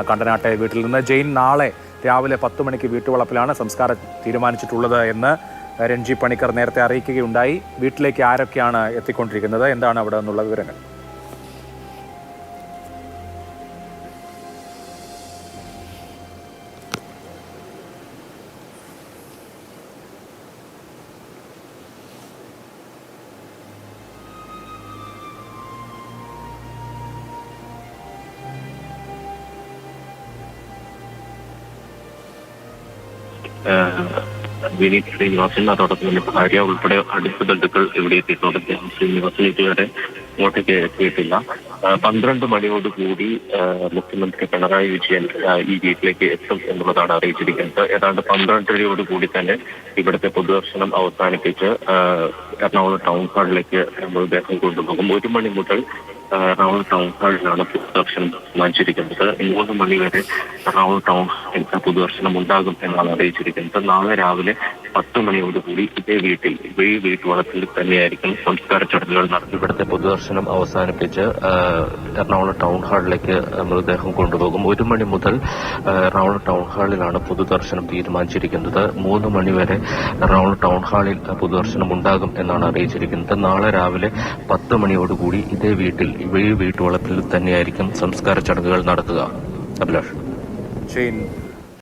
കണ്ടനാട്ടെ വീട്ടിൽ നിന്ന്. ജെയിൻ നാളെ രാവിലെ 10 മണിക്ക് വീട്ടുവളപ്പിലാണ് സംസ്കാരം തീരുമാനിച്ചിട്ടുള്ളത് എന്ന് രഞ്ജി പണിക്കർ നേരത്തെ അറിയിക്കുകയുണ്ടായി. വീട്ടിലേക്ക് ആരൊക്കെയാണ് എത്തിക്കൊണ്ടിരിക്കുന്നത്, എന്താണ് അവിടെ നിന്നുള്ള വിവരങ്ങൾ? വിനീത് ശ്രീനിവാസൻ, അതോടൊപ്പം തന്നെ ഭാര്യ ഉൾപ്പെടെ അടുത്ത ബന്ധുക്കൾ ഇവിടെ എത്തിയിട്ടുണ്ട്. ശ്രീനിവാസൻ ഇതുവരെ ഇങ്ങോട്ടേക്ക് എത്തിയിട്ടില്ല. 12 മണിയോടുകൂടി മുഖ്യമന്ത്രി പിണറായി വിജയൻ ഈ വീട്ടിലേക്ക് എത്തും എന്നുള്ളതാണ് അറിയിച്ചിരിക്കുന്നത്. ഏതാണ്ട് 12:30യോടുകൂടി തന്നെ ഇവിടുത്തെ പൊതുദർശനം അവസാനിപ്പിച്ച് എറണാകുളം ടൗൺ ഹാളിലേക്ക് മൃതദേഹം കൊണ്ടുപോകും. 1 മണി മുതൽ എറണാകുളം ടൗൺ ഹാളിലാണ് പൊതുദർശനം തീരുമാനിച്ചിരിക്കുന്നത്. 3 മണി വരെ എറണാകുളം ടൗൺ ഹാളിൽ പൊതുദർശനം ഉണ്ടാകും എന്നാണ് അറിയിച്ചിരിക്കുന്നത്. നാളെ രാവിലെ 10 മണിയോടുകൂടി ഇതേ വീട്ടുവളപ്പിൽ തന്നെയായിരിക്കും സംസ്കാര ചടങ്ങുകൾ നടത്തി. ഇവിടുത്തെ പൊതുദർശനം അവസാനിപ്പിച്ച് എറണാകുളം ടൗൺ ഹാളിലേക്ക് മൃതദേഹം കൊണ്ടുപോകും. 1 മണി മുതൽ എറണാകുളം ടൗൺ ഹാളിലാണ് പൊതുദർശനം തീരുമാനിച്ചിരിക്കുന്നത്. 3 മണി വരെ എറണാകുളം ടൗൺ ഹാളിൽ പൊതുദർശനം ഉണ്ടാകും എന്നാണ് അറിയിച്ചിരിക്കുന്നത്. നാളെ രാവിലെ 10 മണിയോടുകൂടി ഇതേ വീട്ടുവളപ്പിൽ തന്നെയായിരിക്കും സംസ്കാര ചടങ്ങുകൾ നടത്തുക. അഭിലാഷ്.